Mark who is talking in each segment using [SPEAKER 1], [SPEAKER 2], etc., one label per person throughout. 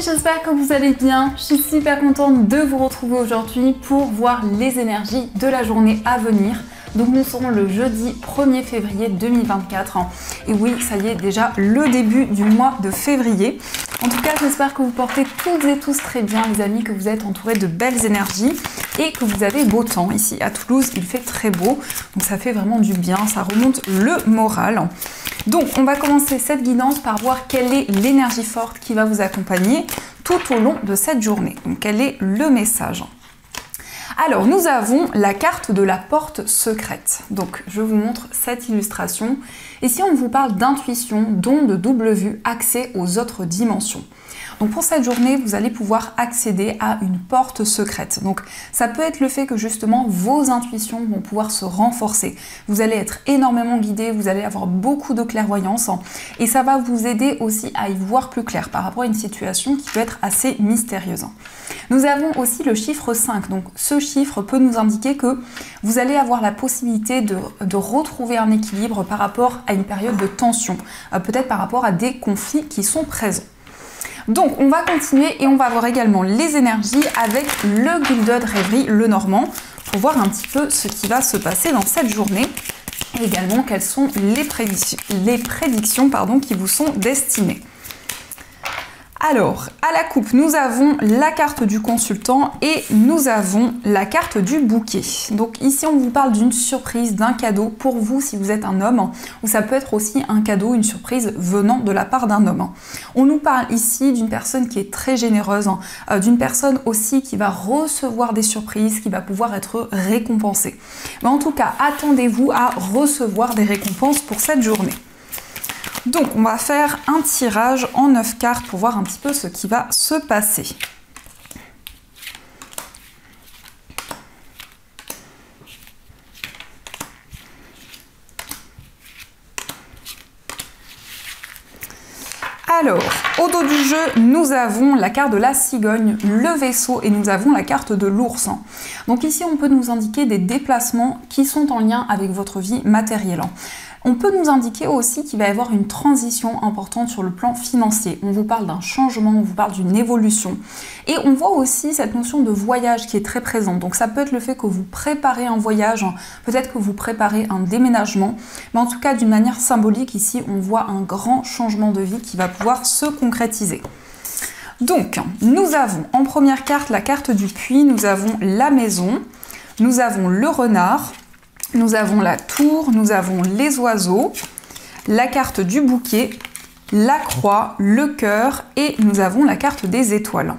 [SPEAKER 1] j'espère que vous allez bien. Je suis super contente de vous retrouver aujourd'hui pour voir les énergies de la journée à venir. Donc nous serons le jeudi 1er février 2024. Et oui, ça y est, déjà le début du mois de février. En tout cas, j'espère que vous portez toutes et tous très bien, les amis, que vous êtes entourés de belles énergies et que vous avez beau temps. Ici à Toulouse, il fait très beau, donc ça fait vraiment du bien, ça remonte le moral. Donc on va commencer cette guidance par voir quelle est l'énergie forte qui va vous accompagner tout au long de cette journée. Donc quel est le message ? Alors nous avons la carte de la porte secrète. Donc je vous montre cette illustration. Ici on vous parle d'intuition, don de double vue, accès aux autres dimensions. Donc pour cette journée, vous allez pouvoir accéder à une porte secrète. Donc ça peut être le fait que justement vos intuitions vont pouvoir se renforcer. Vous allez être énormément guidé, vous allez avoir beaucoup de clairvoyance et ça va vous aider aussi à y voir plus clair par rapport à une situation qui peut être assez mystérieuse. Nous avons aussi le chiffre 5. Donc ce chiffre peut nous indiquer que vous allez avoir la possibilité de retrouver un équilibre par rapport à une période de tension, peut-être par rapport à des conflits qui sont présents. Donc on va continuer et on va voir également les énergies avec le Gilded Rêverie, le Normand, pour voir un petit peu ce qui va se passer dans cette journée et également quelles sont les prédictions qui vous sont destinées. Alors, à la coupe, nous avons la carte du consultant et nous avons la carte du bouquet. Donc ici, on vous parle d'une surprise, d'un cadeau pour vous si vous êtes un homme, ou ça peut être aussi un cadeau, une surprise venant de la part d'un homme. On nous parle ici d'une personne qui est très généreuse, d'une personne aussi qui va recevoir des surprises, qui va pouvoir être récompensée. Mais en tout cas, attendez-vous à recevoir des récompenses pour cette journée. Donc on va faire un tirage en 9 cartes pour voir un petit peu ce qui va se passer. Alors, au dos du jeu, nous avons la carte de la cigogne, le vaisseau et nous avons la carte de l'ours. Donc ici, on peut nous indiquer des déplacements qui sont en lien avec votre vie matérielle. On peut nous indiquer aussi qu'il va y avoir une transition importante sur le plan financier. On vous parle d'un changement, on vous parle d'une évolution. Et on voit aussi cette notion de voyage qui est très présente. Donc ça peut être le fait que vous préparez un voyage, peut-être que vous préparez un déménagement. Mais en tout cas, d'une manière symbolique, ici, on voit un grand changement de vie qui va pouvoir se concrétiser. Donc, nous avons en première carte la carte du puits, nous avons la maison, nous avons le renard, nous avons la tour, nous avons les oiseaux, la carte du bouquet, la croix, le cœur et nous avons la carte des étoiles.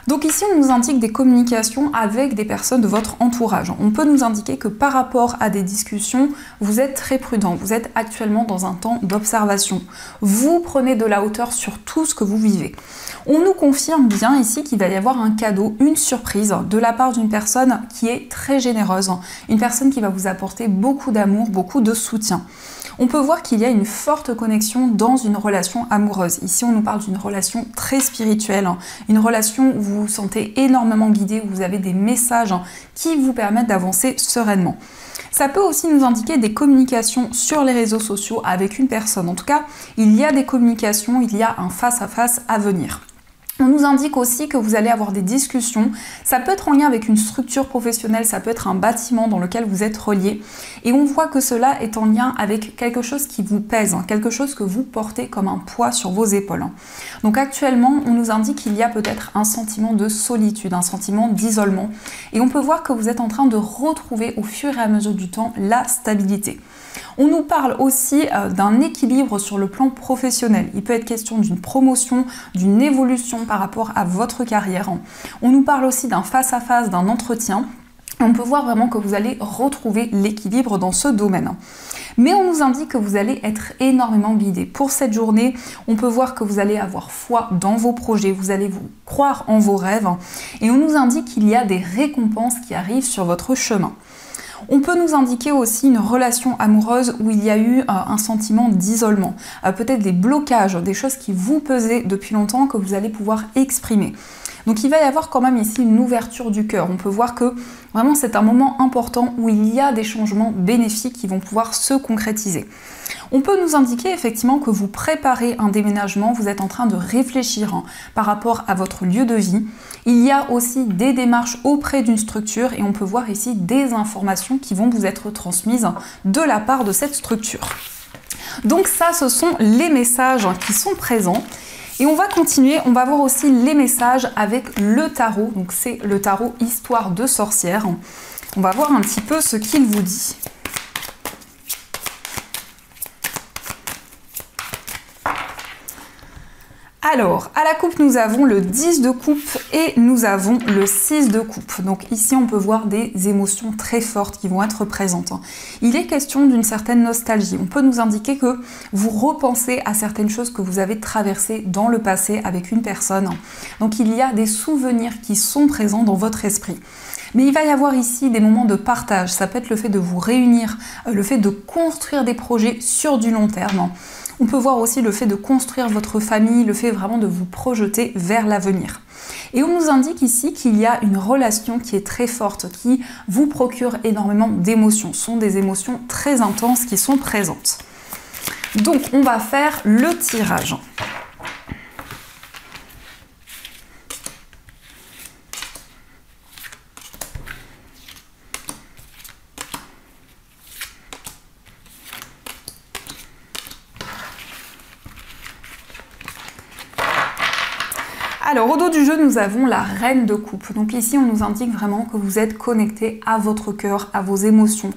[SPEAKER 1] Donc ici, on nous indique des communications avec des personnes de votre entourage. On peut nous indiquer que par rapport à des discussions, vous êtes très prudent. Vous êtes actuellement dans un temps d'observation. Vous prenez de la hauteur sur tout ce que vous vivez. On nous confirme bien ici qu'il va y avoir un cadeau, une surprise de la part d'une personne qui est très généreuse. Une personne qui va vous apporter beaucoup d'amour, beaucoup de soutien. On peut voir qu'il y a une forte connexion dans une relation amoureuse. Ici, on nous parle d'une relation très spirituelle, une relation où vous vous sentez énormément guidé, où vous avez des messages qui vous permettent d'avancer sereinement. Ça peut aussi nous indiquer des communications sur les réseaux sociaux avec une personne. En tout cas, il y a des communications, il y a un face-à-face à venir. On nous indique aussi que vous allez avoir des discussions. Ça peut être en lien avec une structure professionnelle, ça peut être un bâtiment dans lequel vous êtes relié. Et on voit que cela est en lien avec quelque chose qui vous pèse, quelque chose que vous portez comme un poids sur vos épaules. Donc actuellement, on nous indique qu'il y a peut-être un sentiment de solitude, un sentiment d'isolement. Et on peut voir que vous êtes en train de retrouver au fur et à mesure du temps la stabilité. On nous parle aussi d'un équilibre sur le plan professionnel. Il peut être question d'une promotion, d'une évolution par rapport à votre carrière. On nous parle aussi d'un face-à-face, d'un entretien. On peut voir vraiment que vous allez retrouver l'équilibre dans ce domaine. Mais on nous indique que vous allez être énormément guidé. Pour cette journée, on peut voir que vous allez avoir foi dans vos projets, vous allez vous croire en vos rêves. Et on nous indique qu'il y a des récompenses qui arrivent sur votre chemin. On peut nous indiquer aussi une relation amoureuse où il y a eu un sentiment d'isolement, peut-être des blocages, des choses qui vous pesaient depuis longtemps que vous allez pouvoir exprimer. Donc il va y avoir quand même ici une ouverture du cœur. On peut voir que vraiment c'est un moment important où il y a des changements bénéfiques qui vont pouvoir se concrétiser. On peut nous indiquer effectivement que vous préparez un déménagement, vous êtes en train de réfléchir par rapport à votre lieu de vie. Il y a aussi des démarches auprès d'une structure et on peut voir ici des informations qui vont vous être transmises de la part de cette structure. Donc ça, ce sont les messages qui sont présents. Et on va continuer, on va voir aussi les messages avec le tarot. Donc c'est le tarot Histoire de sorcière. On va voir un petit peu ce qu'il vous dit. Alors, à la coupe, nous avons le 10 de coupe et nous avons le 6 de coupe. Donc ici, on peut voir des émotions très fortes qui vont être présentes. Il est question d'une certaine nostalgie. On peut nous indiquer que vous repensez à certaines choses que vous avez traversées dans le passé avec une personne. Donc il y a des souvenirs qui sont présents dans votre esprit. Mais il va y avoir ici des moments de partage. Ça peut être le fait de vous réunir, le fait de construire des projets sur du long terme. On peut voir aussi le fait de construire votre famille, le fait vraiment de vous projeter vers l'avenir. Et on nous indique ici qu'il y a une relation qui est très forte, qui vous procure énormément d'émotions. Ce sont des émotions très intenses qui sont présentes. Donc on va faire le tirage. Alors, au dos du jeu, nous avons la reine de coupe. Donc ici, on nous indique vraiment que vous êtes connecté à votre cœur, à vos émotions.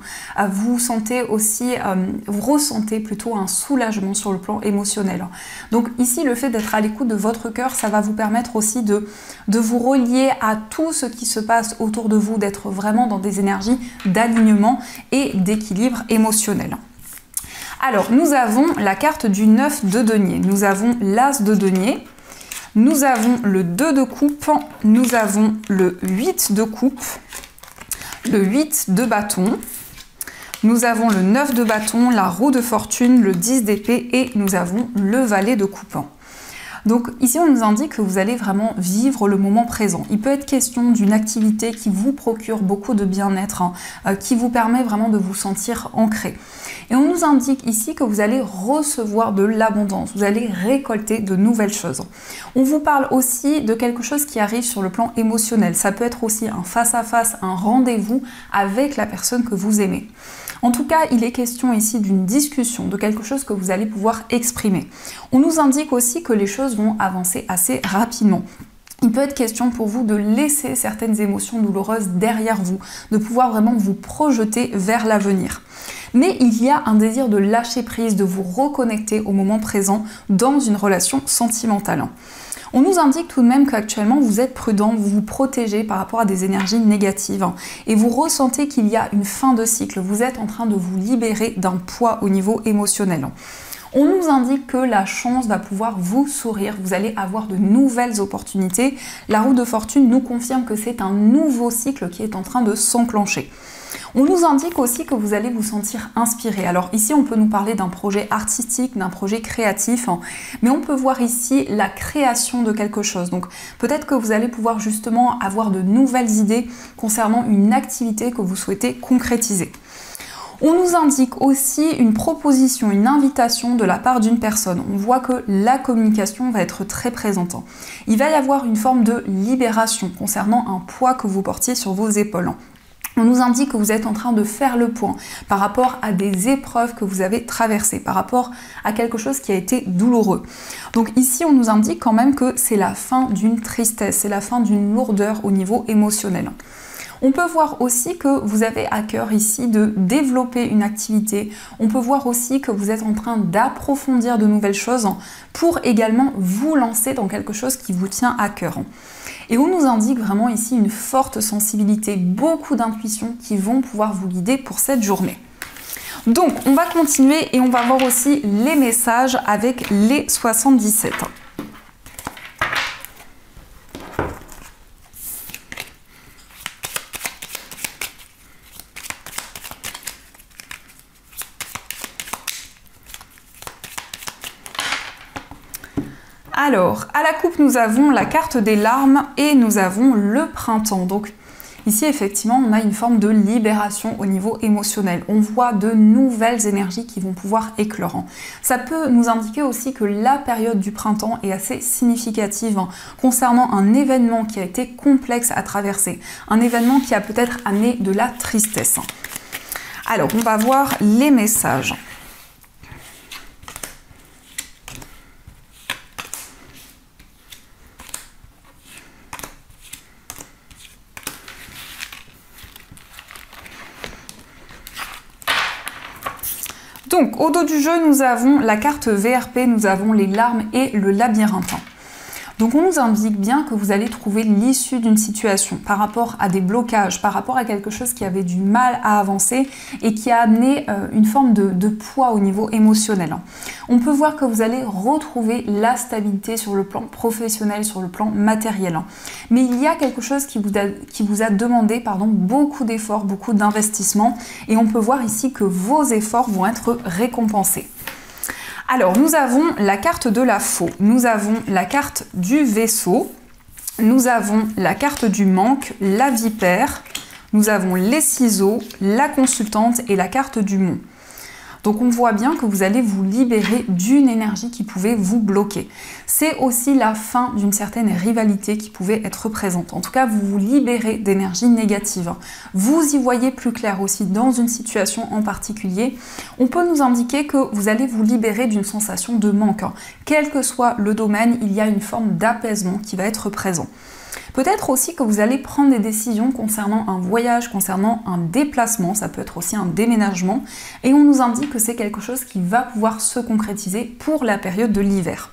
[SPEAKER 1] Vous sentez aussi, vous ressentez plutôt un soulagement sur le plan émotionnel. Donc ici, le fait d'être à l'écoute de votre cœur, ça va vous permettre aussi de vous relier à tout ce qui se passe autour de vous, d'être vraiment dans des énergies d'alignement et d'équilibre émotionnel. Alors, nous avons la carte du 9 de denier. Nous avons l'as de denier. Nous avons le 2 de coupe, nous avons le 8 de coupe, le 8 de bâton, nous avons le 9 de bâton, la roue de fortune, le 10 d'épée et nous avons le valet de coupe. Donc ici, on nous indique que vous allez vraiment vivre le moment présent. Il peut être question d'une activité qui vous procure beaucoup de bien-être, qui vous permet vraiment de vous sentir ancré. Et on nous indique ici que vous allez recevoir de l'abondance, vous allez récolter de nouvelles choses. On vous parle aussi de quelque chose qui arrive sur le plan émotionnel. Ça peut être aussi un face-à-face, un rendez-vous avec la personne que vous aimez. En tout cas, il est question ici d'une discussion, de quelque chose que vous allez pouvoir exprimer. On nous indique aussi que les choses vont avancer assez rapidement. Il peut être question pour vous de laisser certaines émotions douloureuses derrière vous, de pouvoir vraiment vous projeter vers l'avenir. Mais il y a un désir de lâcher prise, de vous reconnecter au moment présent dans une relation sentimentale. On nous indique tout de même qu'actuellement vous êtes prudent, vous vous protégez par rapport à des énergies négatives et vous ressentez qu'il y a une fin de cycle, vous êtes en train de vous libérer d'un poids au niveau émotionnel. On nous indique que la chance va pouvoir vous sourire, vous allez avoir de nouvelles opportunités. La roue de fortune nous confirme que c'est un nouveau cycle qui est en train de s'enclencher. On nous indique aussi que vous allez vous sentir inspiré. Alors ici, on peut nous parler d'un projet artistique, d'un projet créatif, mais on peut voir ici la création de quelque chose. Donc peut-être que vous allez pouvoir justement avoir de nouvelles idées concernant une activité que vous souhaitez concrétiser. On nous indique aussi une proposition, une invitation de la part d'une personne. On voit que la communication va être très présente. Il va y avoir une forme de libération concernant un poids que vous portiez sur vos épaules. On nous indique que vous êtes en train de faire le point par rapport à des épreuves que vous avez traversées, par rapport à quelque chose qui a été douloureux. Donc ici, on nous indique quand même que c'est la fin d'une tristesse, c'est la fin d'une lourdeur au niveau émotionnel. On peut voir aussi que vous avez à cœur ici de développer une activité. On peut voir aussi que vous êtes en train d'approfondir de nouvelles choses pour également vous lancer dans quelque chose qui vous tient à cœur. Et on nous indique vraiment ici une forte sensibilité, beaucoup d'intuition qui vont pouvoir vous guider pour cette journée. Donc, on va continuer et on va voir aussi les messages avec les 77. Alors, à la coupe, nous avons la carte des larmes et nous avons le printemps. Donc, Ici, effectivement, on a une forme de libération au niveau émotionnel. On voit de nouvelles énergies qui vont pouvoir éclore. Ça peut nous indiquer aussi que la période du printemps est assez significative concernant un événement qui a été complexe à traverser, un événement qui a peut-être amené de la tristesse. Alors, on va voir les messages. Donc, au dos du jeu, nous avons la carte VRP, nous avons les larmes et le labyrinthe. Donc, on nous indique bien que vous allez trouver l'issue d'une situation par rapport à des blocages, par rapport à quelque chose qui avait du mal à avancer et qui a amené une forme de poids au niveau émotionnel. On peut voir que vous allez retrouver la stabilité sur le plan professionnel, sur le plan matériel. Mais il y a quelque chose qui vous a demandé beaucoup d'efforts, beaucoup d'investissements. Et on peut voir ici que vos efforts vont être récompensés. Alors, nous avons la carte de la faux, nous avons la carte du vaisseau, nous avons la carte du manque, la vipère, nous avons les ciseaux, la consultante et la carte du mont. Donc on voit bien que vous allez vous libérer d'une énergie qui pouvait vous bloquer. C'est aussi la fin d'une certaine rivalité qui pouvait être présente. En tout cas, vous vous libérez d'énergie négative. Vous y voyez plus clair aussi dans une situation en particulier. On peut nous indiquer que vous allez vous libérer d'une sensation de manque. Quel que soit le domaine, il y a une forme d'apaisement qui va être présent. Peut-être aussi que vous allez prendre des décisions concernant un voyage, concernant un déplacement, ça peut être aussi un déménagement, et on nous indique que c'est quelque chose qui va pouvoir se concrétiser pour la période de l'hiver.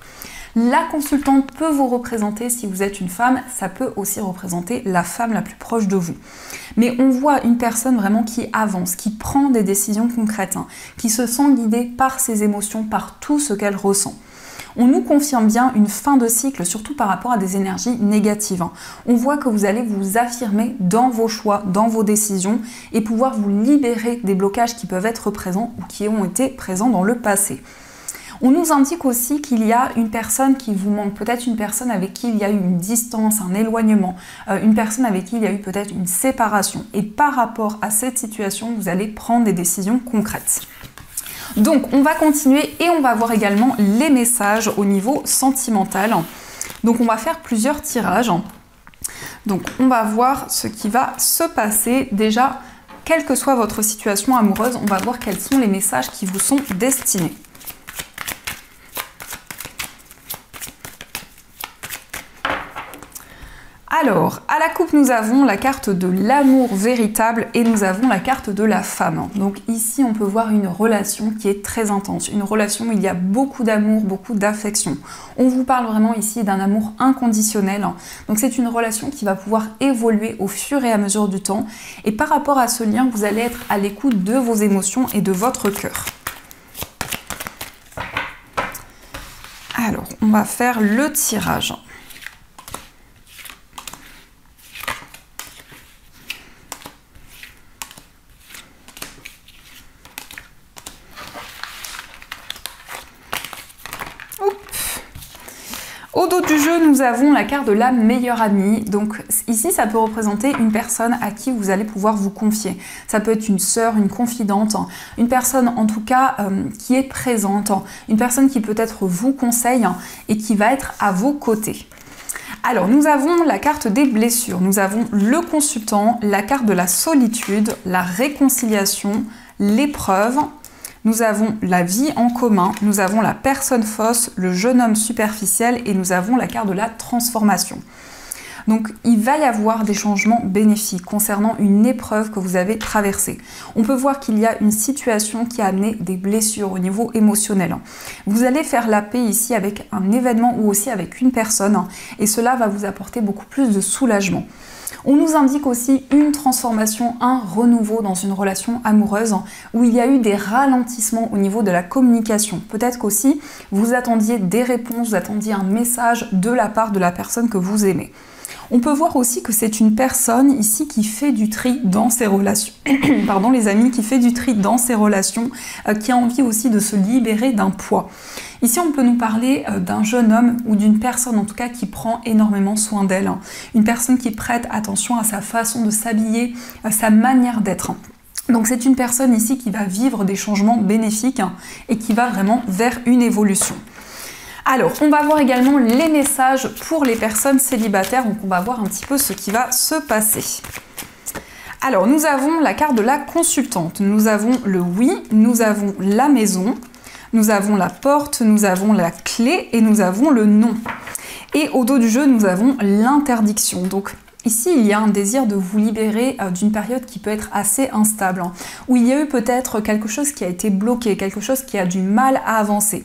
[SPEAKER 1] La consultante peut vous représenter, si vous êtes une femme, ça peut aussi représenter la femme la plus proche de vous. Mais on voit une personne vraiment qui avance, qui prend des décisions concrètes, qui se sent guidée par ses émotions, par tout ce qu'elle ressent. On nous confirme bien une fin de cycle, surtout par rapport à des énergies négatives. On voit que vous allez vous affirmer dans vos choix, dans vos décisions et pouvoir vous libérer des blocages qui peuvent être présents ou qui ont été présents dans le passé. On nous indique aussi qu'il y a une personne qui vous manque, peut-être une personne avec qui il y a eu une distance, un éloignement, une personne avec qui il y a eu peut-être une séparation. Et par rapport à cette situation, vous allez prendre des décisions concrètes. Donc on va continuer et on va voir également les messages au niveau sentimental. Donc on va faire plusieurs tirages. Donc on va voir ce qui va se passer. Déjà, quelle que soit votre situation amoureuse, on va voir quels sont les messages qui vous sont destinés. Alors, à la coupe, nous avons la carte de l'amour véritable et nous avons la carte de la femme. Donc ici, on peut voir une relation qui est très intense, une relation où il y a beaucoup d'amour, beaucoup d'affection. On vous parle vraiment ici d'un amour inconditionnel. Donc c'est une relation qui va pouvoir évoluer au fur et à mesure du temps. Et par rapport à ce lien, vous allez être à l'écoute de vos émotions et de votre cœur. Alors, on va faire le tirage. Au dos du jeu, nous avons la carte de la meilleure amie. Donc ici, ça peut représenter une personne à qui vous allez pouvoir vous confier. Ça peut être une sœur, une confidente, une personne en tout cas qui est présente, une personne qui peut-être vous conseille et qui va être à vos côtés. Alors, nous avons la carte des blessures, nous avons le consultant, la carte de la solitude, la réconciliation, l'épreuve. Nous avons la vie en commun, nous avons la personne fausse, le jeune homme superficiel et nous avons la carte de la transformation. Donc il va y avoir des changements bénéfiques concernant une épreuve que vous avez traversée. On peut voir qu'il y a une situation qui a amené des blessures au niveau émotionnel. Vous allez faire la paix ici avec un événement ou aussi avec une personne et cela va vous apporter beaucoup plus de soulagement. On nous indique aussi une transformation, un renouveau dans une relation amoureuse où il y a eu des ralentissements au niveau de la communication. Peut-être qu'aussi vous attendiez des réponses, vous attendiez un message de la part de la personne que vous aimez. On peut voir aussi que c'est une personne ici qui fait du tri dans ses relations. Pardon les amis, qui fait du tri dans ses relations, qui a envie aussi de se libérer d'un poids. Ici, on peut nous parler d'un jeune homme ou d'une personne en tout cas qui prend énormément soin d'elle. Une personne qui prête attention à sa façon de s'habiller, à sa manière d'être. Donc c'est une personne ici qui va vivre des changements bénéfiques et qui va vraiment vers une évolution. Alors, on va voir également les messages pour les personnes célibataires. Donc on va voir un petit peu ce qui va se passer. Alors, nous avons la carte de la consultante. Nous avons le oui, nous avons la maison, nous avons la porte, nous avons la clé et nous avons le non. Et au dos du jeu, nous avons l'interdiction. Donc ici, il y a un désir de vous libérer d'une période qui peut être assez instable, où il y a eu peut-être quelque chose qui a été bloqué, quelque chose qui a du mal à avancer.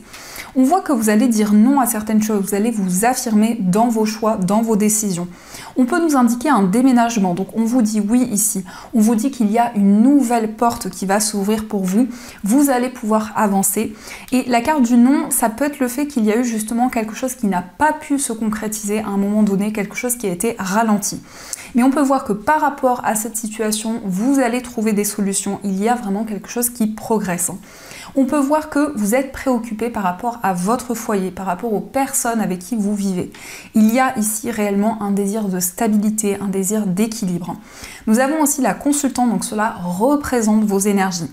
[SPEAKER 1] On voit que vous allez dire non à certaines choses, vous allez vous affirmer dans vos choix, dans vos décisions. On peut nous indiquer un déménagement, donc on vous dit oui ici, on vous dit qu'il y a une nouvelle porte qui va s'ouvrir pour vous, vous allez pouvoir avancer. Et la carte du non, ça peut être le fait qu'il y a eu justement quelque chose qui n'a pas pu se concrétiser à un moment donné, quelque chose qui a été ralenti. Mais on peut voir que par rapport à cette situation, vous allez trouver des solutions, il y a vraiment quelque chose qui progresse. On peut voir que vous êtes préoccupé par rapport à votre foyer, par rapport aux personnes avec qui vous vivez. Il y a ici réellement un désir de stabilité, un désir d'équilibre. Nous avons aussi la consultante, donc cela représente vos énergies.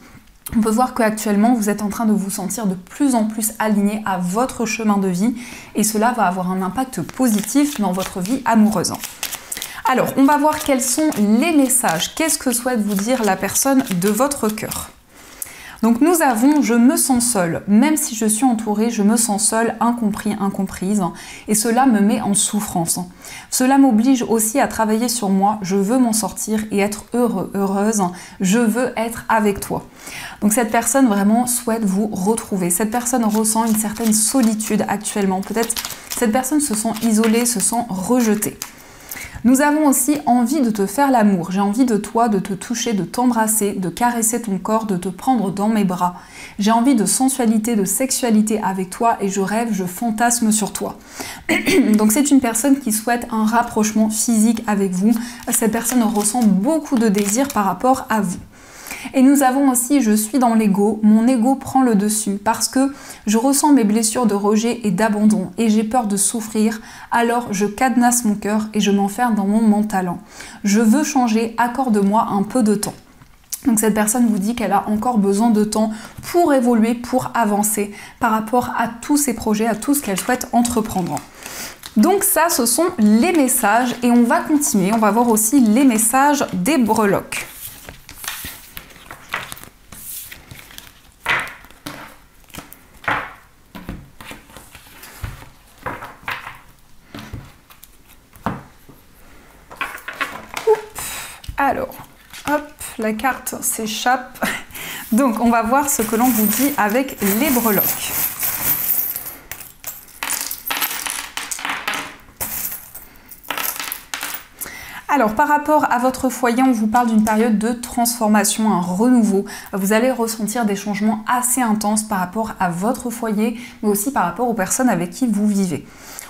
[SPEAKER 1] On peut voir qu'actuellement, vous êtes en train de vous sentir de plus en plus aligné à votre chemin de vie et cela va avoir un impact positif dans votre vie amoureuse. Alors, on va voir quels sont les messages. Qu'est-ce que souhaite vous dire la personne de votre cœur ? Donc nous avons « je me sens seule ». Même si je suis entourée, je me sens seule, incompris, incomprise. Et cela me met en souffrance. Cela m'oblige aussi à travailler sur moi. Je veux m'en sortir et être heureux, heureuse. Je veux être avec toi. Donc cette personne vraiment souhaite vous retrouver. Cette personne ressent une certaine solitude actuellement. Peut-être cette personne se sent isolée, se sent rejetée. Nous avons aussi envie de te faire l'amour. J'ai envie de toi, de te toucher, de t'embrasser, de caresser ton corps, de te prendre dans mes bras. J'ai envie de sensualité, de sexualité avec toi et je rêve, je fantasme sur toi. Donc c'est une personne qui souhaite un rapprochement physique avec vous. Cette personne ressent beaucoup de désir par rapport à vous. Et nous avons aussi « je suis dans l'ego », mon ego prend le dessus parce que je ressens mes blessures de rejet et d'abandon et j'ai peur de souffrir, alors je cadenasse mon cœur et je m'enferme dans mon mental. Je veux changer, accorde-moi un peu de temps. Donc cette personne vous dit qu'elle a encore besoin de temps pour évoluer, pour avancer par rapport à tous ses projets, à tout ce qu'elle souhaite entreprendre. Donc ça, ce sont les messages et on va continuer, on va voir aussi les messages des breloques. Alors, hop, la carte s'échappe. Donc, on va voir ce que l'on vous dit avec les breloques. Alors, par rapport à votre foyer, on vous parle d'une période de transformation, un renouveau. Vous allez ressentir des changements assez intenses par rapport à votre foyer, mais aussi par rapport aux personnes avec qui vous vivez.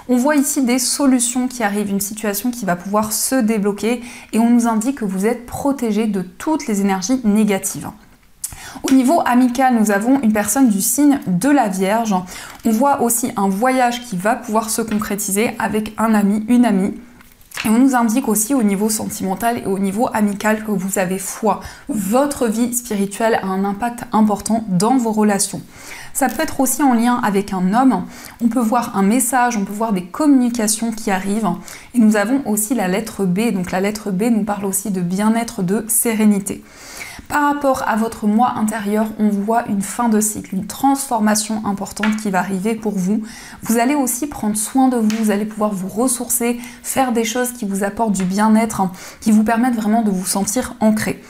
[SPEAKER 1] On voit ici des solutions qui arrivent, une situation qui va pouvoir se débloquer et on nous indique que vous êtes protégé de toutes les énergies négatives. Au niveau amical, nous avons une personne du signe de la Vierge. On voit aussi un voyage qui va pouvoir se concrétiser avec un ami, une amie. Et on nous indique aussi au niveau sentimental et au niveau amical que vous avez foi. Votre vie spirituelle a un impact important dans vos relations. Ça peut être aussi en lien avec un homme. On peut voir un message, on peut voir des communications qui arrivent. Et nous avons aussi la lettre B. Donc la lettre B nous parle aussi de bien-être, de sérénité. Par rapport à votre moi intérieur, on voit une fin de cycle, une transformation importante qui va arriver pour vous. Vous allez aussi prendre soin de vous, vous allez pouvoir vous ressourcer, faire des choses qui vous apportent du bien-être, qui vous permettent vraiment de vous sentir ancré.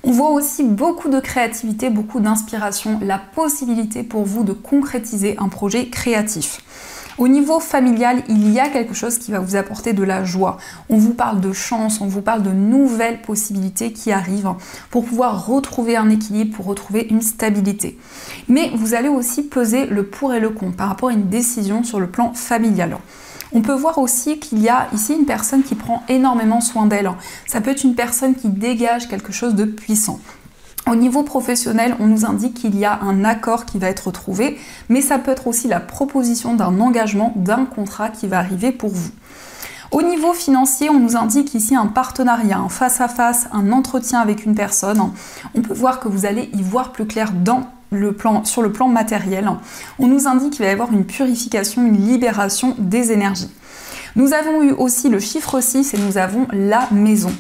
[SPEAKER 1] On voit aussi beaucoup de créativité, beaucoup d'inspiration, la possibilité pour vous de concrétiser un projet créatif. Au niveau familial, il y a quelque chose qui va vous apporter de la joie. On vous parle de chance, on vous parle de nouvelles possibilités qui arrivent pour pouvoir retrouver un équilibre, pour retrouver une stabilité. Mais vous allez aussi peser le pour et le contre par rapport à une décision sur le plan familial. On peut voir aussi qu'il y a ici une personne qui prend énormément soin d'elle. Ça peut être une personne qui dégage quelque chose de puissant. Au niveau professionnel, on nous indique qu'il y a un accord qui va être trouvé, mais ça peut être aussi la proposition d'un engagement, d'un contrat qui va arriver pour vous. Au niveau financier, on nous indique ici un partenariat, un face-à-face, un entretien avec une personne. On peut voir que vous allez y voir plus clair sur le plan matériel. On nous indique qu'il va y avoir une purification, une libération des énergies. Nous avons eu aussi le chiffre 6 et nous avons la maison.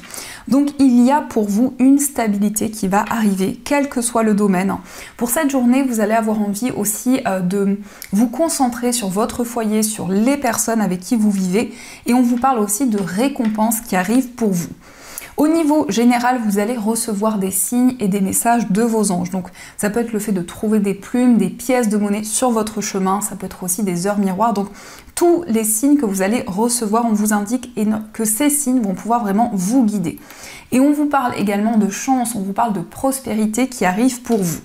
[SPEAKER 1] Donc il y a pour vous une stabilité qui va arriver, quel que soit le domaine. Pour cette journée, vous allez avoir envie aussi de vous concentrer sur votre foyer, sur les personnes avec qui vous vivez. Et on vous parle aussi de récompenses qui arrivent pour vous. Au niveau général, vous allez recevoir des signes et des messages de vos anges. Donc ça peut être le fait de trouver des plumes, des pièces de monnaie sur votre chemin, ça peut être aussi des heures miroirs. Donc tous les signes que vous allez recevoir, on vous indique que ces signes vont pouvoir vraiment vous guider. Et on vous parle également de chance, on vous parle de prospérité qui arrive pour vous.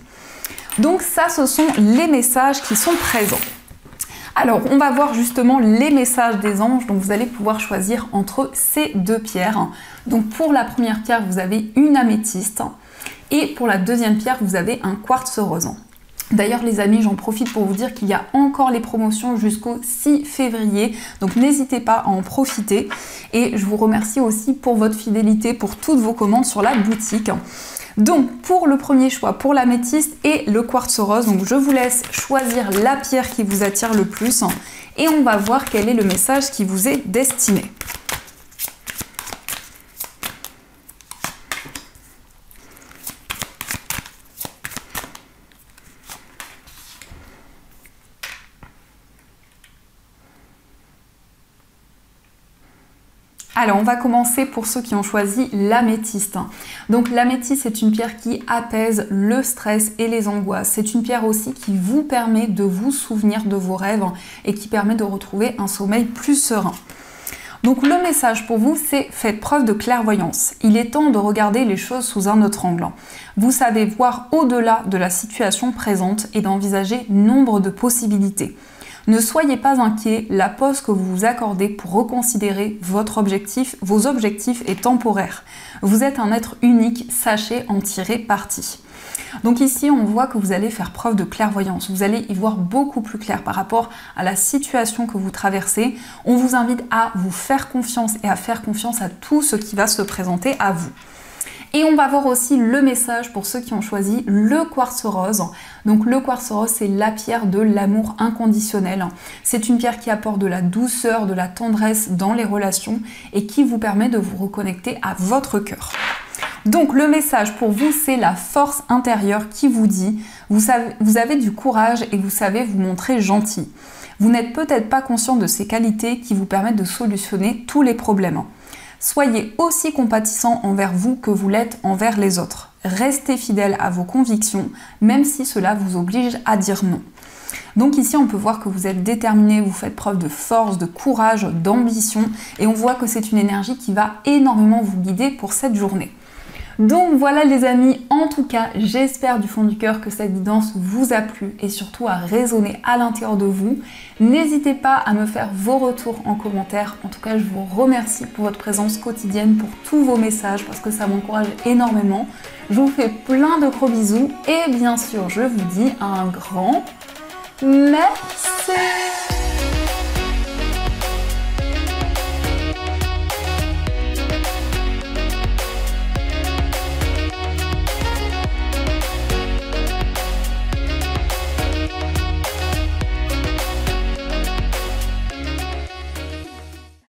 [SPEAKER 1] Donc ça, ce sont les messages qui sont présents. Alors, on va voir justement les messages des anges, donc vous allez pouvoir choisir entre ces deux pierres. Donc pour la première pierre, vous avez une améthyste et pour la deuxième pierre, vous avez un quartz rose. D'ailleurs les amis, j'en profite pour vous dire qu'il y a encore les promotions jusqu'au 6 février, donc n'hésitez pas à en profiter. Et je vous remercie aussi pour votre fidélité, pour toutes vos commandes sur la boutique. Donc pour le premier choix, pour l'améthyste et le quartz rose, donc je vous laisse choisir la pierre qui vous attire le plus et on va voir quel est le message qui vous est destiné. Alors, on va commencer pour ceux qui ont choisi l'améthyste. Donc, l'améthyste, c'est une pierre qui apaise le stress et les angoisses. C'est une pierre aussi qui vous permet de vous souvenir de vos rêves et qui permet de retrouver un sommeil plus serein. Donc, le message pour vous, c'est faites preuve de clairvoyance. Il est temps de regarder les choses sous un autre angle. Vous savez voir au-delà de la situation présente et d'envisager nombre de possibilités. Ne soyez pas inquiets, la pause que vous vous accordez pour reconsidérer vos objectifs est temporaire. Vous êtes un être unique, sachez en tirer parti. Donc ici, on voit que vous allez faire preuve de clairvoyance. Vous allez y voir beaucoup plus clair par rapport à la situation que vous traversez. On vous invite à vous faire confiance et à faire confiance à tout ce qui va se présenter à vous. Et on va voir aussi le message pour ceux qui ont choisi le quartz rose. Donc le quartz rose, c'est la pierre de l'amour inconditionnel. C'est une pierre qui apporte de la douceur, de la tendresse dans les relations et qui vous permet de vous reconnecter à votre cœur. Donc le message pour vous, c'est la force intérieure qui vous dit vous avez du courage et vous savez vous montrer gentil. Vous n'êtes peut-être pas conscient de ces qualités qui vous permettent de solutionner tous les problèmes. Soyez aussi compatissant envers vous que vous l'êtes envers les autres. Restez fidèle à vos convictions, même si cela vous oblige à dire non. Donc ici, on peut voir que vous êtes déterminé, vous faites preuve de force, de courage, d'ambition, et on voit que c'est une énergie qui va énormément vous guider pour cette journée. Donc voilà les amis, en tout cas, j'espère du fond du cœur que cette guidance vous a plu et surtout a résonné à l'intérieur de vous. N'hésitez pas à me faire vos retours en commentaire. En tout cas, je vous remercie pour votre présence quotidienne, pour tous vos messages parce que ça m'encourage énormément. Je vous fais plein de gros bisous et bien sûr, je vous dis un grand merci.